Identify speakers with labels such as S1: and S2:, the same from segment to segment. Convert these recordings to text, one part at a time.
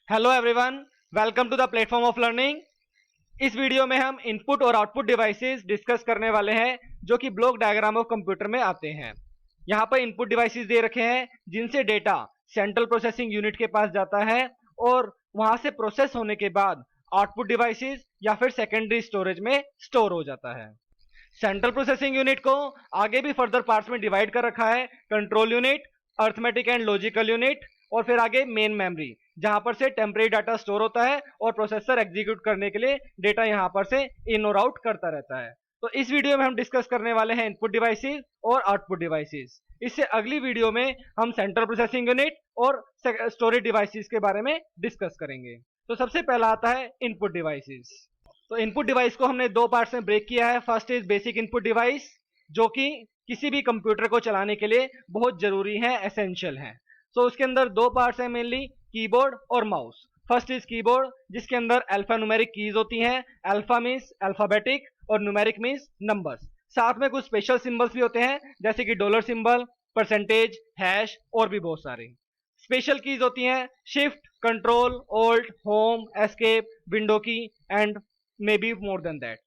S1: Hello everyone, welcome to the platform of learning. इस वीडियो में हम इनपुट और आउटपुट डिवाइसेस डिस्कस करने वाले हैं जो कि ब्लॉक डायग्राम ऑफ कंप्यूटर में आते हैं। यहाँ पर इनपुट डिवाइसेस दे रखे हैं जिनसे डेटा सेंट्रल प्रोसेसिंग यूनिट के पास जाता है और वहां से प्रोसेस होने के बाद आउटपुट डिवाइसेस या फिर सेकेंडरी स्टोरेज में स्टोर हो जाता है। सेंट्रल प्रोसेसिंग यूनिट को आगे भी फर्दर पार्ट्स में डिवाइड कर रखा है, control unit, arithmetic and logical unit और फिर आगे मेन मेमोरी, जहां पर से टेम्परेरी डाटा स्टोर होता है और प्रोसेसर एग्जीक्यूट करने के लिए डेटा यहां पर से इन और आउट करता रहता है। तो इस वीडियो में हम डिस्कस करने वाले हैं इनपुट डिवाइसेस और आउटपुट डिवाइसेस। इससे अगली वीडियो में हम सेंट्रल प्रोसेसिंग यूनिट और स्टोरेज डिवाइसेस के बारे में डिस्कस करेंगे। तो सबसे पहला आता है इनपुट डिवाइसेस। तो इनपुट डिवाइस को हमने दो पार्ट्स में ब्रेक किया है। First is basic input device, जो कि किसी भी कंप्यूटर को चलाने के लिए बहुत जरूरी है, एसेंशियल है। सो उसके अंदर दो पार्ट्स हैं मेनली, कीबोर्ड और माउस। फर्स्ट इज कीबोर्ड, जिसके अंदर अल्फा न्यूमेरिक कीज होती हैं। अल्फा मीन्स अल्फाबेटिक और न्यूमेरिक मीन्स नंबर्स। साथ में कुछ स्पेशल सिंबल्स भी होते हैं जैसे कि डॉलर सिंबल, परसेंटेज, हैश और भी बहुत सारे स्पेशल कीज होती हैं। Shift, control, alt, home, escape, window key and may be more than that.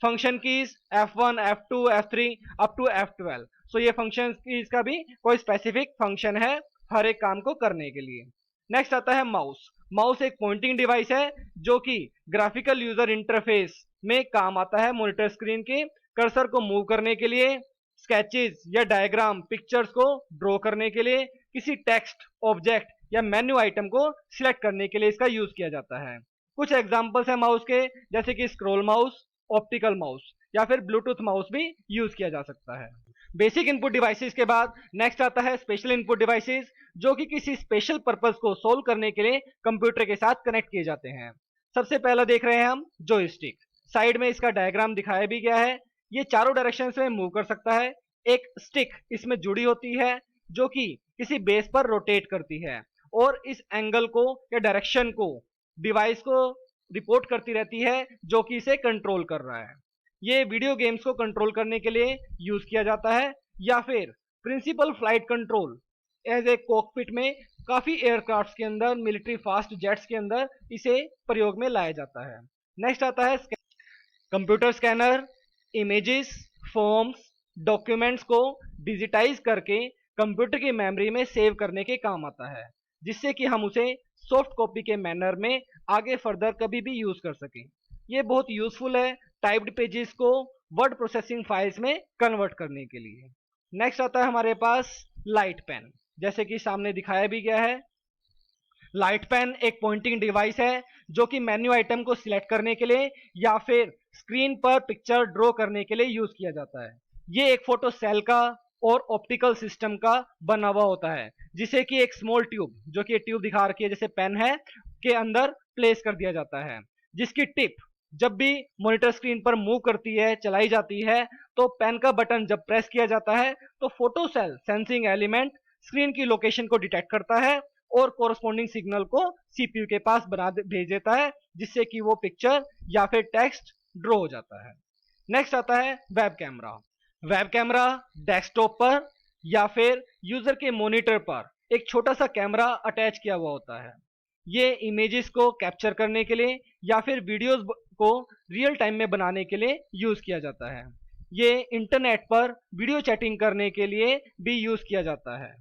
S1: Function keys F1, F2, F3 up to F12। So ये फंक्शन कीज का भी कोई स्पेसिफिक फंक्शन है हर एक काम को करने के लिए। नेक्स्ट आता है माउस। माउस एक पॉइंटिंग डिवाइस है जो कि ग्राफिकल यूजर इंटरफेस में काम आता है। मॉनिटर स्क्रीन के कर्सर को मूव करने के लिए, स्केचेस या डायग्राम, पिक्चर्स को ड्रॉ करने के लिए, किसी टेक्स्ट, ऑब्जेक्ट या मेन्यू आइटम को सिलेक्ट करने के लिए इसका यूज किया जाता है। कुछ एग्जांपल्स हैं माउस के, जैसे कि स्क्रॉल माउस, ऑप्टिकल माउस या फिर ब्लूटूथ माउस भी यूज किया जा सकता है। बेसिक इनपुट डिवाइसेस के बाद नेक्स्ट आता है स्पेशल इनपुट डिवाइसेस, जो कि किसी स्पेशल पर्पस को सोल्व करने के लिए कंप्यूटर के साथ कनेक्ट किए जाते हैं। सबसे पहला देख रहे हैं हम जॉयस्टिक। साइड में इसका डायग्राम दिखाया भी गया है। ये चारों डायरेक्शन में मूव कर सकता है। एक स्टिक इसमें जुड़ी होती है जो कि किसी बेस पर रोटेट करती है और इस एंगल को या डायरेक्शन को डिवाइस को रिपोर्ट करती रहती है, जो कि इसे कंट्रोल कर रहा है। ये वीडियो गेम्स को कंट्रोल करने के लिए यूज किया जाता है या फिर principal flight control as a cockpit में काफी एयरक्राफ्ट्स के अंदर, मिलिट्री फास्ट जेट्स के अंदर इसे प्रयोग में लाया जाता है। नेक्स्ट आता है computer scanner. Images, forms, documents को डिजिटाइज करके कंप्यूटर की मेमोरी में सेव करने के काम आता है, जिससे कि हम उसे सॉफ्ट कॉपी के मैनर में आगे फर्दर कभी भी यूज कर सकें। ये बहुत यूजफुल है टाइप्ड पेजेस को वर्ड प्रोसेसिंग फाइल्स में कन्वर्ट करने के लिए। नेक्स्ट आता है हमारे पास लाइट पेन, जैसे कि सामने दिखाया भी गया है। लाइट पेन एक पॉइंटिंग डिवाइस है जो कि मेन्यू आइटम को सिलेक्ट करने के लिए या फिर स्क्रीन पर पिक्चर ड्रॉ करने के लिए यूज किया जाता है। ये एक फोटो सेल का और ऑप्टिकल सिस्टम का बना हुआ होता है, जिसे कि एक स्मॉल ट्यूब, जो कि ट्यूब दिखा रखी है जैसे पेन है, के अंदर प्लेस कर दिया जाता है, जिसकी टिप जब भी मॉनिटर स्क्रीन पर मूव करती है, चलाई जाती है, तो पेन का बटन जब प्रेस किया जाता है तो photo cell sensing element screen की लोकेशन को डिटेक्ट करता है और कोरस्पॉन्डिंग सिग्नल को सीपीयू के पास भेज देता है, जिससे कि वो पिक्चर या फिर टेक्स्ट ड्रॉ हो जाता है। नेक्स्ट आता है web camera. Web camera desktop पर या फिर यूजर के मॉनिटर पर एक छोटा सा कैमरा अटैच किया हुआ होता है। ये इमेजेस को कैप्चर करने के लिए या फिर वीडियोस को रियल टाइम में बनाने के लिए यूज किया जाता है। ये इंटरनेट पर वीडियो चैटिंग करने के लिए भी यूज किया जाता है।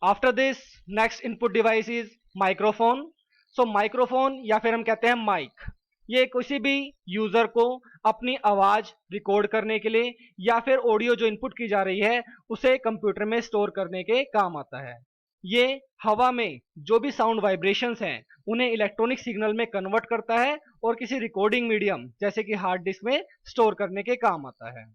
S1: After this next input device is microphone. So microphone या फिर हम कहते हैं माइक, ये किसी भी यूजर को अपनी आवाज रिकॉर्ड करने के लिए या फिर ऑडियो जो इनपुट की जा रही है उसे कंप्यूटर में स्टोर करने के काम आता है। ये हवा में जो भी साउंड वाइब्रेशंस हैं उन्हें इलेक्ट्रॉनिक सिग्नल में कन्वर्ट करता है और किसी रिकॉर्डिंग मीडियम जैसे कि हार्ड डिस्क में स्टोर करने के काम आता है।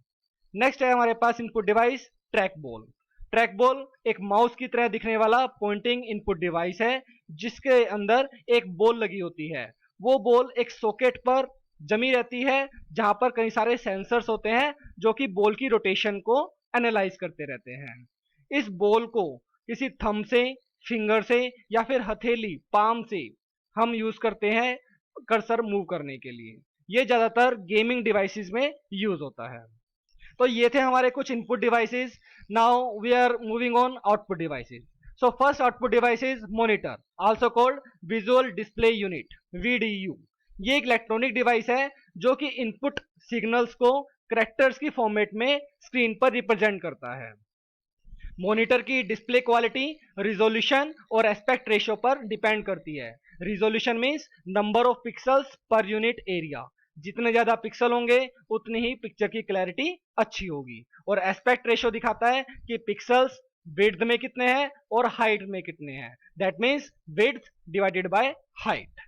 S1: नेक्स्ट है हमारे पास input device track ball. Track ball एक माउस की तरह दिखने वाला पॉइंटिंग इनपुट डिवाइस है, जिसके अंदर एक बॉल लगी होती है। वो बॉल एक सॉकेट पर जमी रहती है, जहां पर कई सारे सेंसर्स होते हैं जो कि बॉल की रोटेशन को एनालाइज करते रहते हैं। इस बॉल को किसी थंब से, फिंगर से या फिर हथेली, पाम से हम यूज करते हैं कर्सर मूव करने के लिए। ये ज्यादातर गेमिंग डिवाइसेस में यूज होता है। तो ये थे हमारे कुछ input devices. Now we are moving on output devices. So first output device is monitor, also called visual display unit, VDU. ये एक इलेक्ट्रॉनिक डिवाइस है जो कि इनपुट सिग्नल्स को कैरेक्टर्स की फॉर्मेट में स्क्रीन पर रिप्रेजेंट करता है। मॉनिटर की डिस्प्ले क्वालिटी रिजोल्यूशन और एस्पेक्ट रेशियो पर डिपेंड करती है। Resolution means number of pixels per unit area, जितने ज्यादा पिक्सल होंगे उतनी ही पिक्चर की क्लैरिटी अच्छी होगी। और एस्पेक्ट रेशियो दिखाता है कि पिक्सल्स विड्थ में कितने हैं और हाइट में कितने हैं, that means width divided by height.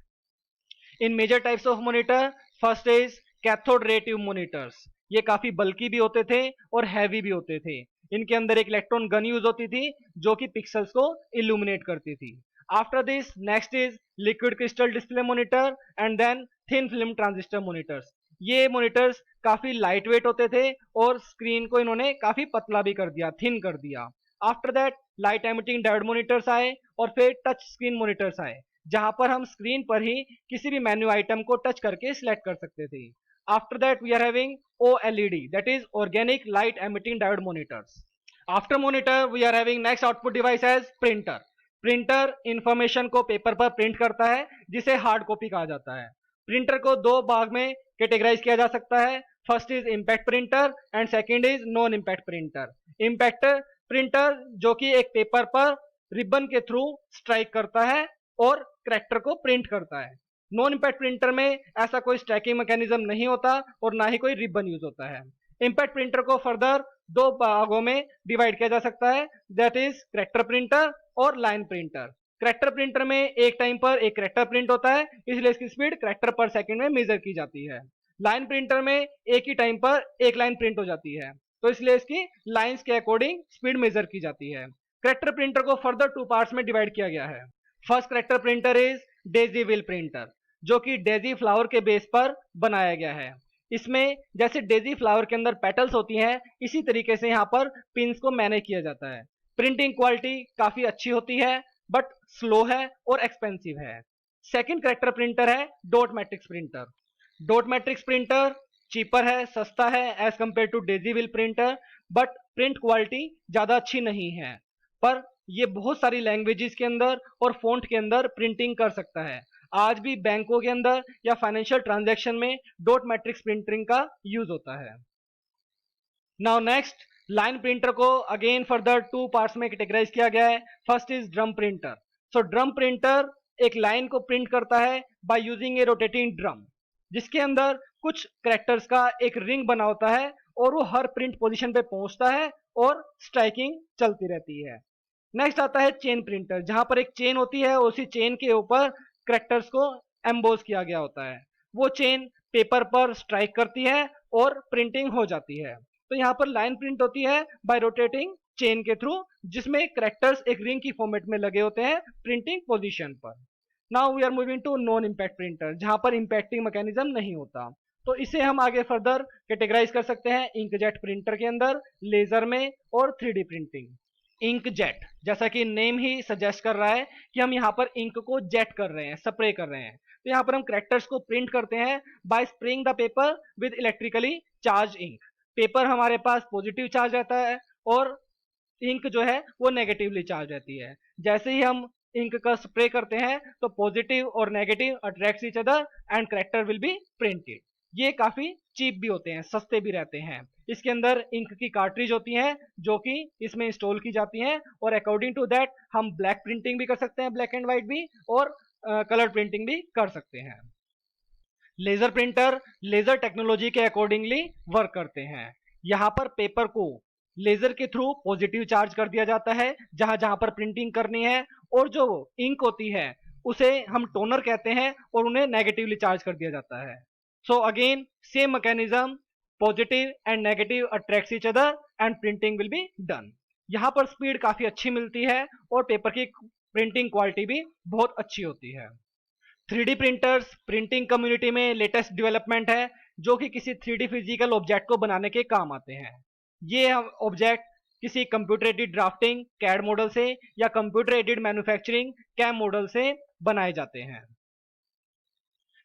S1: इन major types of monitor, first is cathode ray tube monitors. ये काफी बल्कि भी होते थे और हैवी भी होते थे। इनके अंदर एक इलेक्ट्रॉन गन यूज होती थी जो कि पिक्सल्स को इल्यूमिनेट करती थी। After this next is liquid crystal display monitor and then thin film transistor monitors. ये मॉनिटर्स काफी लाइट वेट होते थे और स्क्रीन को इन्होंने काफी पतला भी कर दिया, थिन कर दिया। After that light emitting diode monitors आए और फिर टच स्क्रीन मॉनिटर्स आए, जहां पर हम स्क्रीन पर ही किसी भी मेन्यू आइटम को टच करके सिलेक्ट कर सकते थे। After that we are having OLED, that is organic light emitting diode monitors. After monitor we are having next output device as printer. Printer information को पेपर पर प्रिंट करता है जिसे हार्ड कॉपी कहा जाता है। प्रिंटर को दो भाग में कैटेगराइज किया जा सकता है। First is impact printer and second is non impact printer. Impact printer जो कि एक पेपर पर रिबन के थ्रू स्ट्राइक करता है और कैरेक्टर को प्रिंट करता है। नॉन इम्पैक्ट प्रिंटर में ऐसा कोई स्ट्राइकिंग मैकेनिज्म नहीं होता और ना ही कोई रिबन यूज होता है। इम्पैक्ट प्रिंटर को फर्दर दो भागों में डिवाइड किया जा सकता है, दैट इज कैरेक्टर प्रिंटर और लाइन प्रिंटर। कैरेक्टर प्रिंटर में एक टाइम पर एक कैरेक्टर प्रिंट होता है, इसलिए इसकी स्पीड कैरेक्टर पर सेकंड में मेजर की जाती है। लाइन प्रिंटर में एक ही टाइम पर एक लाइन प्रिंट हो जाती है, तो इसलिए इसकी लाइंस के अकॉर्डिंग स्पीड मेजर की जाती है। कैरेक्टर प्रिंटर को फर्दर टू पार्ट्स में डिवाइड किया गया है। First character printer is Daisy wheel printer, जो कि डेजी फ्लावर के बेस पर बनाया गया है। इसमें जैसे डेजी फ्लावर के अंदर पेटल्स होती हैं, इसी तरीके से यहाँ पर पिंस को मैनेज किया जाता है। प्रिंटिंग क्वालिटी काफी अच्छी होती है बट स्लो है और एक्सपेंसिव है। सेकंड कैरेक्टर प्रिंटर है dot matrix printer. Dot matrix printer cheaper है, सस्ता है as compare to daisy wheel printer, but print quality ज्यादा अच्छी नहीं है। पर ये बहुत सारी लैंग्वेजेस के अंदर और फॉन्ट के अंदर प्रिंटिंग कर सकता है। आज भी बैंकों के अंदर या फाइनेंशियल ट्रांजैक्शन में डॉट मैट्रिक्स प्रिंटिंग का यूज होता है। नाउ नेक्स्ट, लाइन प्रिंटर को अगेन फर्दर टू पार्ट्स में कैटेगराइज किया गया है। First is drum printer. So drum printer एक लाइन को प्रिंट करता है by using A rotating drum, जिसके अंदर कुछ कैरेक्टर्स का एक रिंग बना होता है और वो हर प्रिंट पोजीशन पे पहुंचता है और स्ट्राइकिंग चलती रहती है। नेक्स्ट आता है चेन प्रिंटर, जहां पर एक चेन होती है और उसी चेन के ऊपर कैरेक्टर्स को एम्बोस किया गया होता है। वो चेन पेपर पर स्ट्राइक करती है और प्रिंटिंग हो जाती है। तो यहाँ पर लाइन प्रिंट होती है बाय रोटेटिंग चेन के थ्रू, जिसमें कैरेक्टर्स एक रिंग की फॉर्मेट में लगे होते हैं प्रिंटिंग पोजीशन पर। Now we are moving to non impact printer, जहां पर इम्पैक्टिंग मैकेनिज्म नहीं होता। तो इसे हम आगे फर्दर कैटेगराइज कर सकते हैं इंकजेट प्रिंटर के अंदर, लेजर में और 3D प्रिंटिंग। इंकजेट, जैसा कि नेम ही सजेस्ट कर रहा है कि हम यहाँ पर इंक को जेट कर रहे हैं, स्प्रे कर रहे हैं। तो यहाँ पर हम कैरेक्टर्स को प्रिंट करते हैं by spraying the paper with electrically charge ink. Paper हमारे पास पॉजिटिव चार्ज रहता है और इंक जो है वो नेगेटिवली चार्ज रहती है। जैसे ही हम इंक का स्प्रे करते हैं तो पॉजिटिव और negative attracts each other and character will be printed. ये काफी चीप भी होते हैं, सस्ते भी रहते हैं। इसके अंदर इंक की कार्ट्रिज होती हैं जो कि इसमें इंस्टॉल की जाती हैं और अकॉर्डिंग टू दैट हम ब्लैक प्रिंटिंग भी कर सकते हैं, ब्लैक एंड व्हाइट भी, और कलर प्रिंटिंग भी कर सकते हैं। लेजर प्रिंटर लेजर टेक्नोलॉजी के अकॉर्डिंगली वर्क करते हैं। यहाँ पर पेपर को लेजर के थ्रू पॉजिटिव चार्ज कर दिया जाता है जहां जहां पर प्रिंटिंग करनी है, और जो इंक होती है उसे हम टोनर कहते हैं और उन्हें नेगेटिवली चार्ज कर दिया जाता है। So again same mechanism, positive and negative attracts each other and printing will be done. यहाँ पर स्पीड काफी अच्छी मिलती है और पेपर की प्रिंटिंग क्वालिटी भी बहुत अच्छी होती है। 3D प्रिंटर्स प्रिंटिंग कम्युनिटी में लेटेस्ट डेवलपमेंट है जो कि किसी 3D फिजिकल ऑब्जेक्ट को बनाने के काम आते हैं। ये ऑब्जेक्ट किसी computer aided drafting CAD model से या computer aided manufacturing CAM model से बनाए जाते हैं।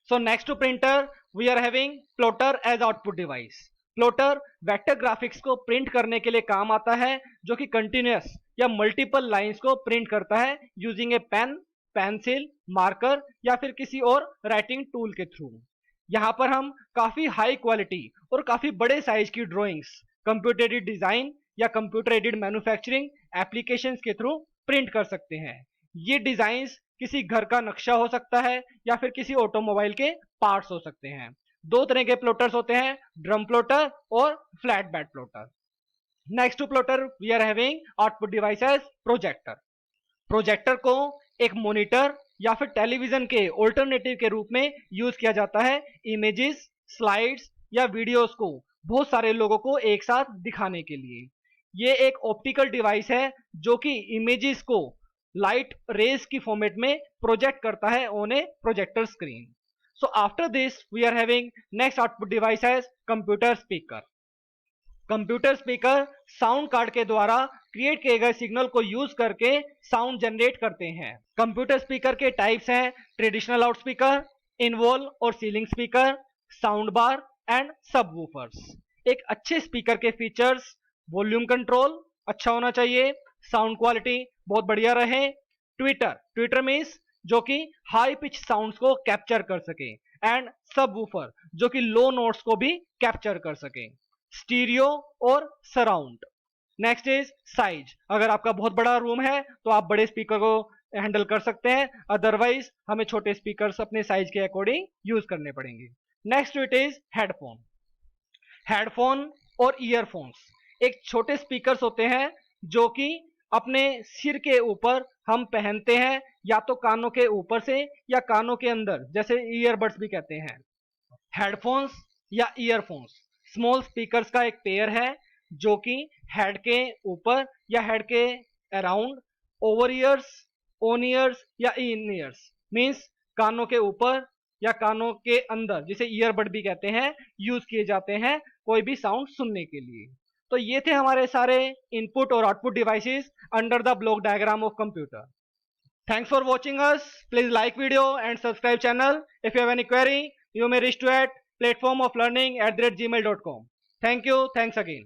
S1: So next to printer we are having plotter as output device. Plotter vector graphics को प्रिंट करने के लिए काम आता है जो कि कंटिन्यूअस या मल्टीपल लाइंस को प्रिंट करता है using a pen, pencil, marker या फिर किसी और राइटिंग टूल के थ्रू। यहाँ पर हम काफी हाई क्वालिटी और काफी बड़े साइज की ड्राइंग्स कंप्यूटर एडेड डिजाइन या कंप्यूटर एडेड मैन्युफैक्चरिंग एप्लीकेशंस के थ्रू प्रिंट कर सकते हैं। ये डिजाइन्स किसी घर का नक्शा हो सकता है या फिर किसी ऑटोमोबाइल के पार्ट्स हो सकते हैं। दो तरह के प्लॉटर्स होते हैं, ड्रम प्लॉटर और flat bed plotter. Next to plotter we are having output device as projector. Projector को एक मॉनिटर या फिर टेलीविजन के ऑल्टरनेटिव के रूप में यूज किया जाता है इमेजेस, स्लाइड्स या वीडियोस को बहुत सारे लोगों को एक साथ दिखाने के लिए। ये एक ऑप्टिकल डिवाइस है जो कि इमेजेस को लाइट रेज की फॉर्मेट में प्रोजेक्ट करता है on a projector screen. So after this we are having next output device as computer speaker. Computer speaker sound card के द्वारा क्रिएट किए गए सिग्नल को यूज करके साउंड जनरेट करते हैं। कंप्यूटर स्पीकर के टाइप्स हैं ट्रेडिशनल लाउड स्पीकर, इनवॉल और ceiling speaker, sound bar and subwoofers. एक अच्छे स्पीकर के फीचर्स वॉल्यूम कंट्रोल अच्छा होना चाहिए, साउंड क्वालिटी बहुत बढ़िया रहे, ट्विटर मीन्स जो कि हाई पिच साउंड्स को कैप्चर कर सके, एंड सबवूफर जो कि लो नोट्स को भी कैप्चर कर सके, स्टीरियो और सराउंड। Next is size. अगर आपका बहुत बड़ा रूम है तो आप बड़े स्पीकर को हैंडल कर सकते हैं, अदरवाइज हमें छोटे स्पीकर्स अपने साइज के अकॉर्डिंग यूज करने पड़ेंगे। Next it is headphone. Headphone और ईयरफोन्स एक छोटे स्पीकर्स होते हैं जो कि अपने सिर के ऊपर हम पहनते हैं, या तो कानों के ऊपर से या कानों के अंदर, जैसे ईयरबड्स भी कहते हैं। हेडफोन्स या ईयरफोन्स स्मॉल स्पीकर्स का एक पेयर है जो कि हेड के ऊपर या हेड के around, over years, on years या इन ईयर्स मीन्स कानों के ऊपर या कानों के अंदर, जिसे ईयरबड भी कहते हैं, यूज किए जाते हैं कोई भी साउंड सुनने के लिए। तो ये थे हमारे सारे इनपुट और output devices under the block diagram of computer. Thanks for watching us. Please like video and subscribe channel. If you have any query, you may reach to at platformoflearning@gmail.com. Thank you. Thanks again.